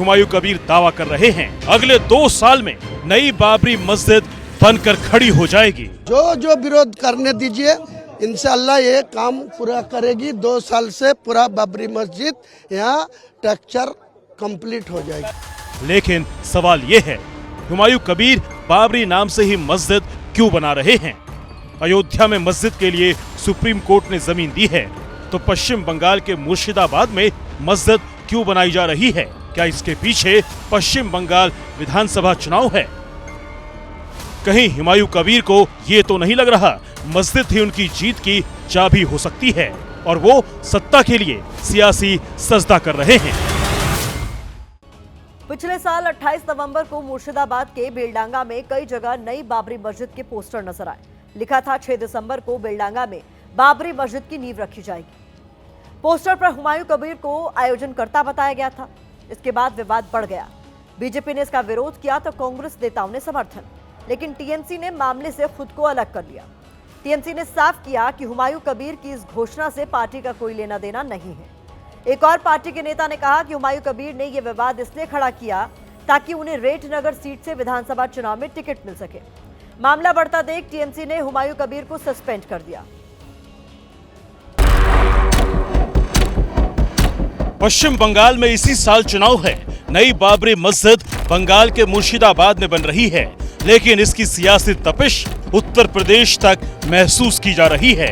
हुमायूं कबीर दावा कर रहे हैं अगले 2 साल में नई बाबरी मस्जिद बनकर खड़ी हो जाएगी। जो विरोध करने दीजिए, इंशाल्लाह ये काम पूरा करेगी। 2 साल से पूरा बाबरी मस्जिद यहाँ स्ट्रक्चर कंप्लीट हो जाएगी। लेकिन सवाल ये है, हुमायूं कबीर बाबरी नाम से ही मस्जिद क्यों बना रहे हैं? अयोध्या में मस्जिद के लिए सुप्रीम कोर्ट ने जमीन दी है, तो पश्चिम बंगाल के मुर्शिदाबाद में मस्जिद क्यों बनाई जा रही है? क्या इसके पीछे पश्चिम बंगाल विधानसभा चुनाव है? कहीं हुमायूं कबीर को ये तो नहीं लग रहा मस्जिद ही उनकी जीत की चाबी हो सकती है और वो सत्ता के लिए सियासी सजदा कर रहे हैं। पिछले साल 28 नवंबर को मुर्शिदाबाद के बेलडांगा में कई जगह नई बाबरी मस्जिद के पोस्टर नजर आए। लिखा था 6 दिसंबर को बेलडांगा में बाबरी मस्जिद की नींव रखी जाएगी। पोस्टर पर हुमायूं कबीर को आयोजनकर्ता बताया गया था। इसके बाद विवाद बढ़ गया। बीजेपी ने इसका विरोध किया तो कांग्रेस नेताओं ने समर्थन, लेकिन टीएमसी ने मामले से खुद को अलग कर लिया। टीएमसी ने साफ किया कि हुमायूं कबीर की इस घोषणा से पार्टी का कोई लेना देना नहीं है। एक और पार्टी के नेता ने कहा कि हुमायूं कबीर ने यह विवाद इसलिए खड़ा किया ताकि उन्हें रेटनगर सीट से विधानसभा चुनाव में टिकट मिल सके। मामला बढ़ता देख टीएमसी ने हुमायूं कबीर को सस्पेंड कर दिया। पश्चिम बंगाल में इसी साल चुनाव है। नई बाबरी मस्जिद बंगाल के मुर्शिदाबाद में बन रही है, लेकिन इसकी सियासी तपिश उत्तर प्रदेश तक महसूस की जा रही है।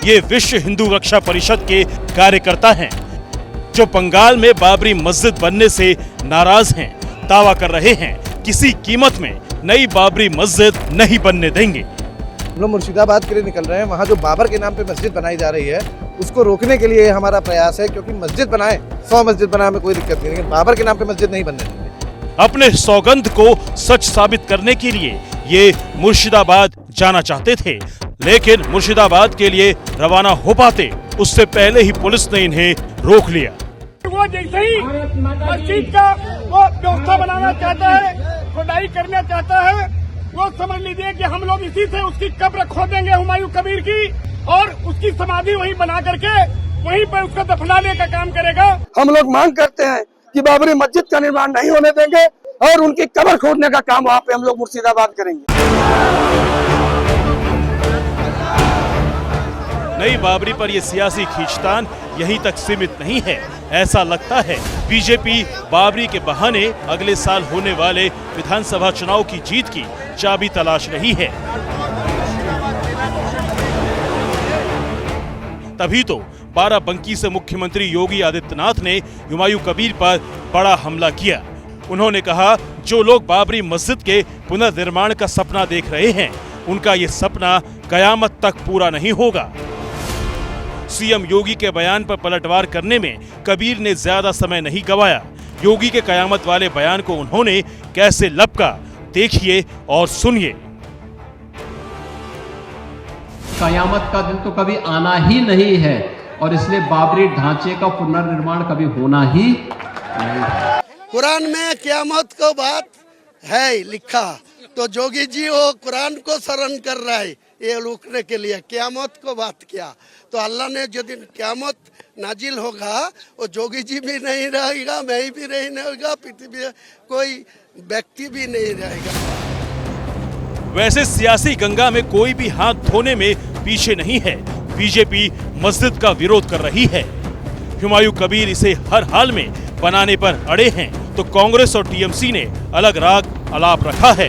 ये विश्व हिंदू रक्षा परिषद के कार्यकर्ता हैं, जो बंगाल में बाबरी मस्जिद बनने से नाराज हैं। दावा कर रहे हैं किसी कीमत में नई बाबरी मस्जिद नहीं बनने देंगे। हम लोग मुर्शिदाबाद के लिए निकल रहे हैं। वहाँ जो बाबर के नाम पे मस्जिद बनाई जा रही है उसको रोकने के लिए हमारा प्रयास है, क्योंकि मस्जिद बनाए 100 मस्जिद बनाने में कोई दिक्कत नहीं, लेकिन बाबर के नाम पे मस्जिद नहीं बनने देंगे। अपने सौगंध को सच साबित करने के लिए ये मुर्शिदाबाद जाना चाहते थे, लेकिन मुर्शिदाबाद के लिए रवाना हो पाते उससे पहले ही पुलिस ने इन्हें रोक लिया। वो जैसे ही मस्जिद का वो व्यवस्था बनाना चाहता है, खुदाई करना चाहता है, वो समझ लीजिए कि हम लोग इसी से उसकी कब्र खोदेंगे हुमायूं कबीर की, और उसकी समाधि वहीं बना करके वहीं पर उसको दफनाने का काम करेगा। हम लोग मांग करते हैं कि बाबरी मस्जिद का निर्माण नहीं होने देंगे और उनकी कब्र खोदने का काम वहाँ पे हम लोग मुर्शिदाबाद करेंगे। नई बाबरी पर यह सियासी खींचतान यहीं तक सीमित नहीं है। ऐसा लगता है बीजेपी बाबरी के बहाने अगले साल होने वाले विधानसभा चुनाव की जीत की चाबी तलाश रही है। तभी तो बाराबंकी से मुख्यमंत्री योगी आदित्यनाथ ने हुमायूं कबीर पर बड़ा हमला किया। उन्होंने कहा, जो लोग बाबरी मस्जिद के पुनर्निर्माण का सपना देख रहे हैं, उनका ये सपना कयामत तक पूरा नहीं होगा। सीएम योगी के बयान पर पलटवार करने में कबीर ने ज्यादा समय नहीं गवाया। योगी के कयामत वाले बयान को उन्होंने कैसे लपका, देखिए और सुनिए। कयामत का दिन तो कभी आना ही नहीं है और इसलिए बाबरी ढांचे का पुनर्निर्माण कभी होना ही नहीं है। कुरान में क़यामत को बात है लिखा, तो जोगी जी वो कुरान को शरण कर रहा है ये रोकने के लिए। क़यामत को बात किया तो अल्लाह ने जो दिन क़यामत नाजिल होगा वो जोगी जी भी नहीं रहेगा, मैं भी नहीं रहेगा, पृथ्वी कोई व्यक्ति भी नहीं रहेगा। वैसे सियासी गंगा में कोई भी हाथ धोने में पीछे नहीं है। बीजेपी मस्जिद का विरोध कर रही है। हुमायूं कबीर इसे हर हाल में बनाने पर अड़े हैं, तो कांग्रेस और टीएमसी ने अलग राग अलाप रखा है।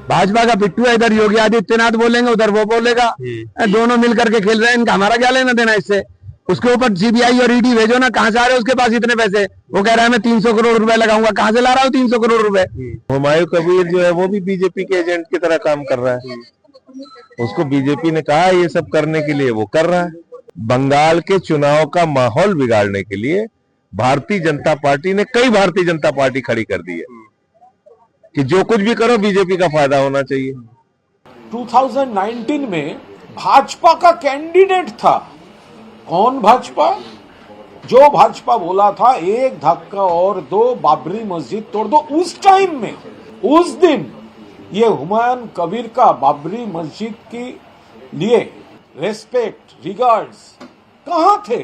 भाजपा का पिट्ठू है, इधर योगी आदित्यनाथ बोलेंगे, उधर वो बोलेगा, दोनों मिलकर के खेल रहे हैं। इनका हमारा क्या लेना देना इससे? उसके ऊपर सीबीआई और ईडी भेजो ना। कहां से आ रहे उसके पास इतने पैसे? वो कह रहा है मैं 300 करोड़ रुपए लगाऊंगा। कहां से ला रहा हूँ 300 करोड़ रुपए? हुमायूं कबीर जो है वो भी बीजेपी के एजेंट की तरह काम कर रहा है। उसको बीजेपी ने कहा ये सब करने के लिए, वो कर रहा है। बंगाल के चुनाव का माहौल बिगाड़ने के लिए भारतीय जनता पार्टी ने कई भारतीय जनता पार्टी खड़ी कर दी है कि जो कुछ भी करो बीजेपी का फायदा होना चाहिए। 2019 में भाजपा का कैंडिडेट था। कौन भाजपा? जो भाजपा बोला था एक धक्का और दो, बाबरी मस्जिद तोड़ दो। उस टाइम में, उस दिन ये हुमायूं कबीर का बाबरी मस्जिद के लिए रेस्पेक्ट, रिगार्ड्स कहां थे?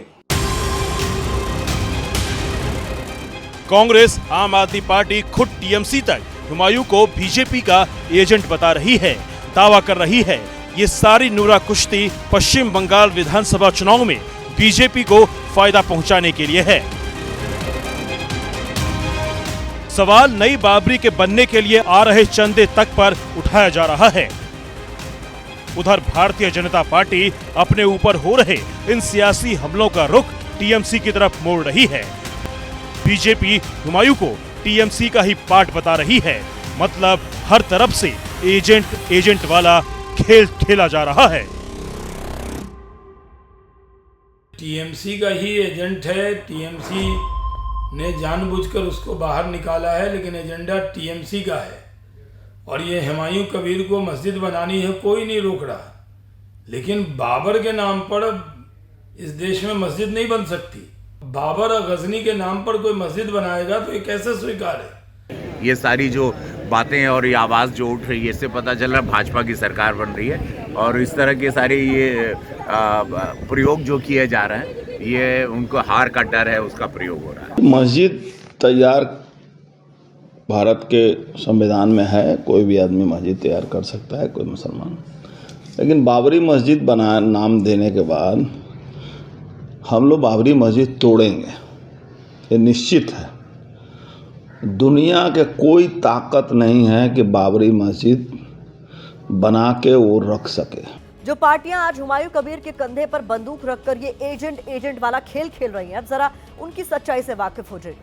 कांग्रेस, आम आदमी पार्टी, खुद टीएमसी तक हुमायूं को बीजेपी का एजेंट बता रही है, दावा कर रही है। ये सारी नूरा कुश्ती पश्चिम बंगाल विधानसभा चुनाव में बीजेपी को फायदा पहुंचाने के लिए है। सवाल नई बाबरी के बनने के लिए आ रहे चंदे तक पर उठाया जा रहा है। उधर भारतीय जनता पार्टी अपने ऊपर हो रहे इन सियासी हमलों का रुख टीएमसी की तरफ मोड़ रही है। बीजेपी हुमायूं को टीएमसी का ही पार्ट बता रही है। मतलब हर तरफ से एजेंट वाला खेल खेला जा रहा है। टीएमसी का ही एजेंट है। टीएमसी ने जानबूझकर उसको बाहर निकाला है, लेकिन एजेंडा टीएमसी का है। और ये हुमायूं कबीर को मस्जिद बनानी है, कोई नहीं रोक रहा। लेकिन बाबर के नाम पर इस देश में मस्जिद नहीं बन सकती। बाबर और गजनी के नाम पर कोई मस्जिद बनाएगा तो ये कैसे स्वीकार है? ये सारी जो बातें और ये आवाज़ जो उठ रही है, इससे पता चल रहा है भाजपा की सरकार बन रही है। और इस तरह के सारे ये प्रयोग जो किए जा रहे हैं, ये उनको हार का डर है, उसका प्रयोग हो रहा है। मस्जिद तैयार भारत के संविधान में है, कोई भी आदमी मस्जिद तैयार कर सकता है, कोई मुसलमान। लेकिन बाबरी मस्जिद बना नाम देने के बाद हम लोग बाबरी मस्जिद तोड़ेंगे, ये निश्चित है। दुनिया के कोई ताकत नहीं है कि बाबरी मस्जिद बना के वो रख सके। जो पार्टियां आज हुमायूं कबीर के कंधे पर बंदूक रखकर ये एजेंट वाला खेल खेल रही हैं, अब जरा उनकी सच्चाई से वाकिफ हो जाइए।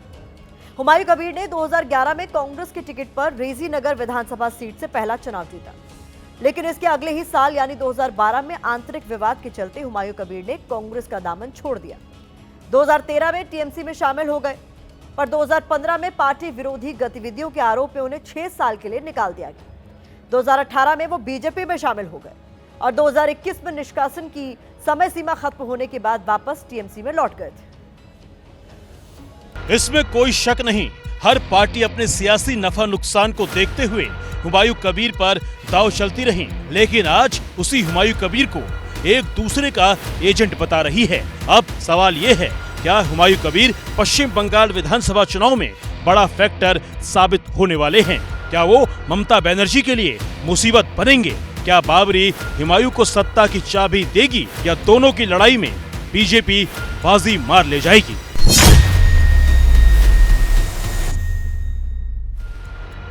हुमायूं कबीर ने 2011 में कांग्रेस की टिकट पर रेजी नगर विधानसभा सीट से पहला चुनाव जीता, लेकिन इसके अगले ही साल यानी 2012 में आंतरिक विवाद के चलते हुमायूं कबीर ने कांग्रेस का दामन छोड़ दिया। 2013 में टीएमसी में शामिल हो गए, पर 2015 में पार्टी विरोधी गतिविधियों के आरोप में उन्हें 6 साल के लिए निकाल दिया गया। 2018 में वो बीजेपी में शामिल हो गए और 2021 में निष्कासन की समय सीमा खत्म होने के बाद वापस टीएमसी में लौट गए थे। इसमें कोई शक नहीं, हर पार्टी अपने सियासी नफा नुकसान को देखते हुए हुमायूं कबीर पर दांव चलती रही, लेकिन आज उसी हुमायूं कबीर को एक दूसरे का एजेंट बता रही है। अब सवाल ये है, क्या हुमायूं कबीर पश्चिम बंगाल विधानसभा चुनाव में बड़ा फैक्टर साबित होने वाले हैं? क्या वो ममता बनर्जी के लिए मुसीबत बनेंगे? क्या बाबरी हुमायूं को सत्ता की चाबी देगी, या दोनों की लड़ाई में बीजेपी बाजी मार ले जाएगी?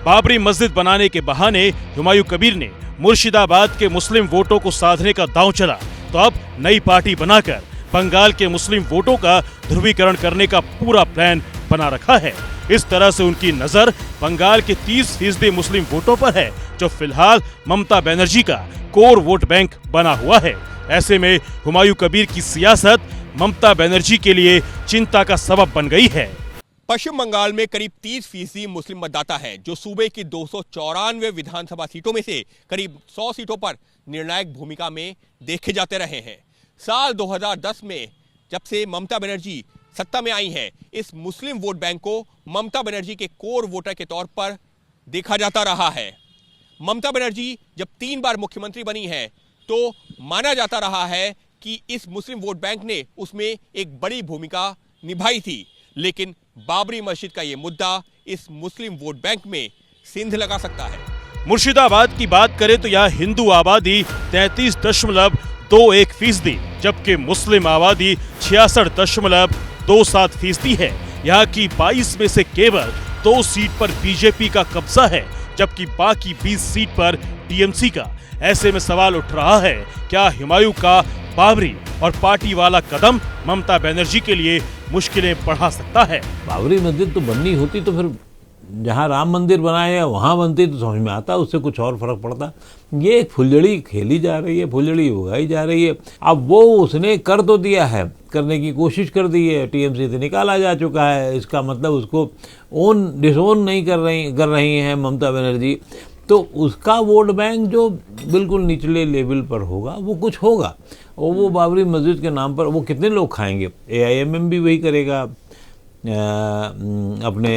बाबरी मस्जिद बनाने के बहाने हुमायूं कबीर ने मुर्शिदाबाद के मुस्लिम वोटों को साधने का दांव चला, तो अब नई पार्टी बनाकर बंगाल के मुस्लिम वोटों का ध्रुवीकरण करने का पूरा प्लान बना रखा है। इस तरह से उनकी नजर बंगाल के 30% मुस्लिम वोटों पर है, जो फिलहाल ममता बनर्जी का कोर वोट बैंक बना हुआ है। ऐसे में हुमायूं कबीर की सियासत ममता बनर्जी के लिए चिंता का सबब बन गई है। पश्चिम बंगाल में करीब 30% मुस्लिम मतदाता है, जो सूबे की 294 विधानसभा सीटों में से करीब 100 सीटों पर निर्णायक भूमिका में देखे जाते रहे हैं। साल 2010 में जब से ममता बनर्जी सत्ता में आई है, इस मुस्लिम वोट बैंक को ममता बनर्जी के कोर वोटर के तौर पर देखा जाता रहा है। ममता बनर्जी जब 3 बार मुख्यमंत्री बनी है तो माना जाता रहा है कि इस मुस्लिम वोट बैंक ने उसमें एक बड़ी भूमिका निभाई थी, लेकिन बाबरी मस्जिद का ये मुद्दा इस मुस्लिम वोट बैंक में सिंध लगा सकता है। मुर्शिदाबाद की बात करें तो यहाँ हिंदू आबादी 33.21%, जबकि मुस्लिम आबादी 66.27% है। यहाँ की 22 में से केवल 2 सीट पर बीजेपी का कब्जा है, जबकि बाकी 20 सीट पर टीएमसी का। ऐसे में सवाल उठ रहा है, क्या हुमायूं का बाबरी और पार्टी वाला कदम ममता बनर्जी के लिए मुश्किलें बढ़ा सकता है? बाबरी मस्जिद तो बननी होती तो फिर जहाँ राम मंदिर बनाए वहाँ बनती तो समझ में आता, उससे कुछ और फर्क पड़ता। ये एक फुलझड़ी खेली जा रही है, फुलझड़ी उगाई जा रही है। अब वो उसने कर तो दिया है, करने की कोशिश कर दी है, टीएमसी से निकाला जा चुका है। इसका मतलब उसको डिसोन नहीं कर रही हैं ममता बनर्जी, तो उसका वोट बैंक जो बिल्कुल निचले लेवल पर होगा वो कुछ होगा, और वो बाबरी मस्जिद के नाम पर वो कितने लोग खाएंगे? AIMM भी वही करेगा, अपने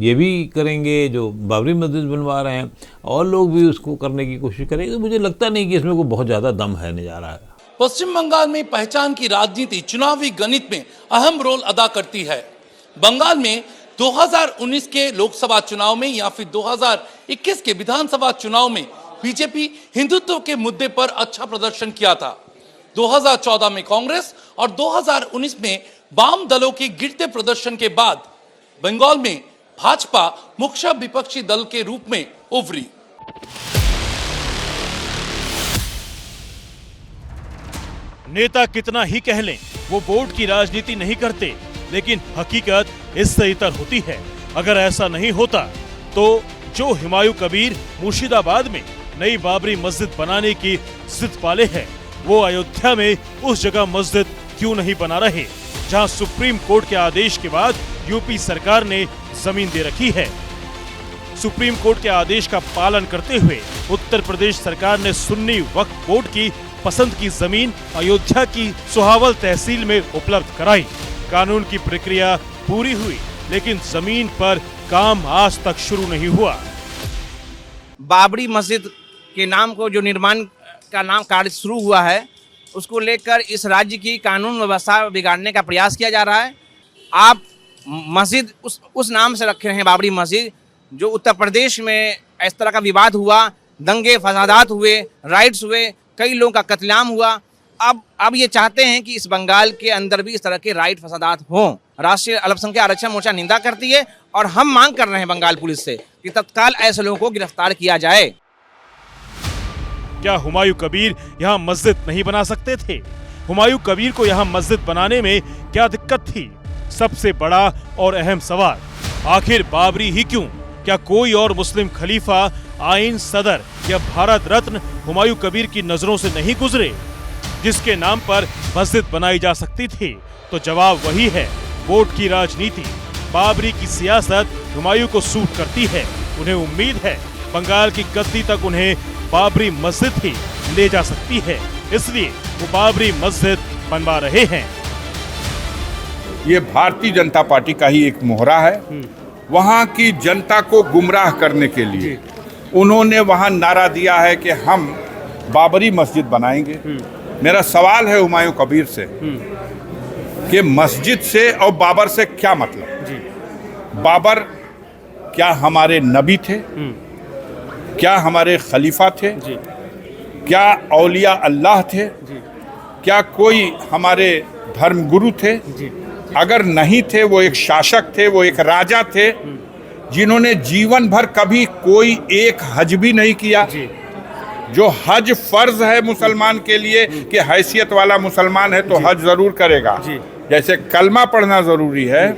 ये भी करेंगे जो बाबरी मस्जिद बनवा रहे हैं, और लोग भी उसको करने की कोशिश करेंगे। मुझे लगता नहीं कि इसमें कोई बहुत ज़्यादा दम है नज़ारा है। पश्चिम बंगाल में पहचान की राजनीति चुनावी गणित में अहम रोल अदा करती है। बंगाल में 2019 के लोकसभा चुनाव में या फिर 2021 के विधानसभा चुनाव में बीजेपी हिंदुत्व के मुद्दे पर अच्छा प्रदर्शन किया था। 2014 में कांग्रेस और 2019 में वाम दलों के गिरते प्रदर्शन के बाद बंगाल में भाजपा मुख्य विपक्षी दल के रूप में उभरी। नेता कितना ही कह लें, वो वोट की राजनीति नहीं करते, लेकिन हकीकत इससे इतर होती है। अगर ऐसा नहीं होता तो जो हुमायूं कबीर मुर्शिदाबाद में नई बाबरी मस्जिद बनाने की जिद वाले हैं, वो अयोध्या में उस जगह मस्जिद क्यों नहीं बना रहे जहां सुप्रीम कोर्ट के आदेश के बाद यूपी सरकार ने जमीन दे रखी है। सुप्रीम कोर्ट के आदेश का पालन करते हुए उत्तर प्रदेश सरकार ने सुन्नी वक्फ बोर्ड की पसंद की जमीन अयोध्या की सुहावल तहसील में उपलब्ध कराई। कानून की प्रक्रिया पूरी हुई, लेकिन जमीन पर काम आज तक शुरू नहीं हुआ। बाबरी मस्जिद के नाम को जो निर्माण का नाम कार्य शुरू हुआ है, उसको लेकर इस राज्य की कानून व्यवस्था बिगाड़ने का प्रयास किया जा रहा है। आप मस्जिद उस नाम से रखे हैं बाबरी मस्जिद, जो उत्तर प्रदेश में इस तरह का विवाद हुआ, दंगे फसादात हुए, राइट्स हुए, कई लोगों का कत्लेआम हुआ। अब ये चाहते हैं कि इस बंगाल के अंदर भी इस तरह के राइट फसादात हों। राष्ट्रीय अल्पसंख्यक आरक्षण मोर्चा निंदा करती है और हम मांग कर रहे हैं बंगाल पुलिस से कि तत्काल ऐसे लोगों को गिरफ्तार किया जाए। क्या हुमायूं कबीर यहाँ मस्जिद नहीं बना सकते थे? हुमायूं कबीर को यहाँ मस्जिद बनाने में क्या दिक्कत थी? सबसे बड़ा और अहम सवाल, आखिर बाबरी ही क्यों? क्या कोई और मुस्लिम खलीफा, आइन सदर या भारत रत्न हुमायूं कबीर की नजरों से नहीं गुजरे जिसके नाम पर मस्जिद बनाई जा सकती थी? तो जवाब वही है, वोट की राजनीति। बाबरी की सियासत हुमायूं को सूट करती है। उन्हें उम्मीद है बंगाल की गद्दी तक उन्हें बाबरी मस्जिद ही ले जा सकती है, इसलिए वो बाबरी मस्जिद बनवा रहे हैं। ये भारतीय जनता पार्टी का ही एक मोहरा है। वहाँ की जनता को गुमराह करने के लिए उन्होंने वहाँ नारा दिया है कि हम बाबरी मस्जिद बनाएंगे। मेरा सवाल है हुमायूं कबीर से कि मस्जिद से और बाबर से क्या मतलब? बाबर क्या हमारे नबी थे? क्या हमारे खलीफा थे? क्या औलिया अल्लाह थे? क्या कोई हमारे धर्मगुरु थे? अगर नहीं थे, वो एक शासक थे, वो एक राजा थे जिन्होंने जीवन भर कभी कोई एक हज भी नहीं किया, जो हज फर्ज है मुसलमान के लिए कि हैसियत वाला मुसलमान है तो हज जरूर करेगा, जैसे कलमा पढ़ना जरूरी है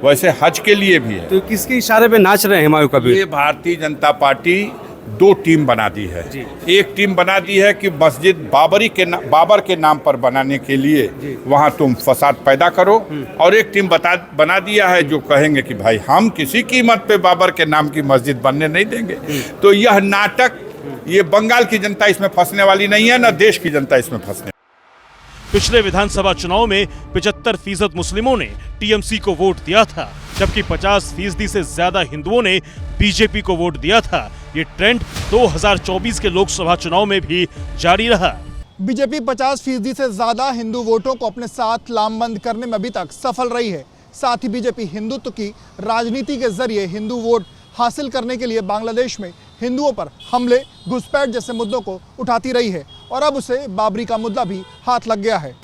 वैसे हज के लिए भी है। तो किसके इशारे पे नाच रहे हैं हुमायूं कबीर? ये भारतीय जनता पार्टी 2 टीम बना दी है। एक टीम बना दी है कि मस्जिद बाबर के नाम पर बनाने के लिए वहाँ तुम फसाद पैदा करो, और एक टीम बना दिया है जो कहेंगे कि भाई हम किसी कीमत पे बाबर के नाम की मस्जिद बनने नहीं देंगे। तो यह नाटक, ये बंगाल की जनता इसमें फंसने वाली नहीं है, न देश की जनता इसमें फंसने। पिछले विधानसभा चुनाव में 75% मुस्लिमों ने टीएमसी को वोट दिया था, जबकि 50% से ज्यादा हिंदुओं ने बीजेपी को वोट दिया था। ये ट्रेंड 2024 के लोकसभा चुनाव में भी जारी रहा। बीजेपी 50% से ज्यादा हिंदू वोटों को अपने साथ लामबंद करने में अभी तक सफल रही है। साथ ही बीजेपी हिंदुत्व की राजनीति के जरिए हिंदू वोट हासिल करने के लिए बांग्लादेश में हिंदुओं पर हमले, घुसपैठ जैसे मुद्दों को उठाती रही है, और अब उसे बाबरी का मुद्दा भी हाथ लग गया है।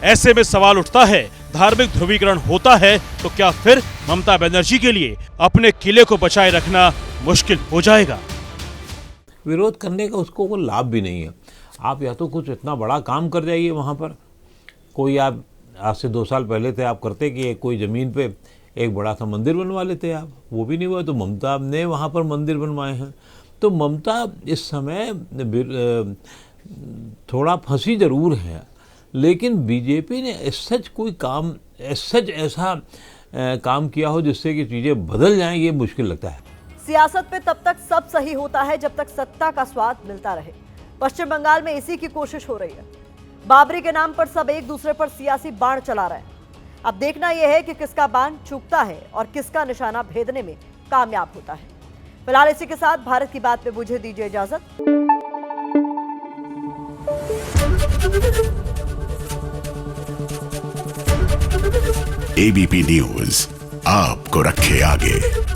ऐसे में सवाल उठता है, धार्मिक ध्रुवीकरण होता है तो क्या फिर ममता बनर्जी के लिए अपने किले को बचाए रखना मुश्किल हो जाएगा? विरोध करने का उसको कोई लाभ भी नहीं है। आप या तो कुछ इतना बड़ा काम कर जाइए वहाँ पर, कोई आप आज से 2 साल पहले थे आप करते कि कोई ज़मीन पे एक बड़ा सा मंदिर बनवा लेते आप, वो भी नहीं हुआ। तो ममता ने वहाँ पर मंदिर बनवाए हैं। तो ममता इस समय थोड़ा फंसी जरूर है, लेकिन बीजेपी ने सच कोई काम ऐसा काम किया हो जिससे कि चीज़ें बदल जाएं, ये मुश्किल लगता है। सियासत में तब तक सब सही होता है जब तक सत्ता का स्वाद मिलता रहे। पश्चिम बंगाल में इसी की कोशिश हो रही है। बाबरी के नाम पर सब एक दूसरे पर सियासी बाण चला रहे हैं। अब देखना यह है कि किसका बाण चूकता है और किसका निशाना भेदने में कामयाब होता है। फिलहाल इसी के साथ भारत की बात में मुझे दीजिए इजाजत। एबीपी न्यूज आपको रखे आगे।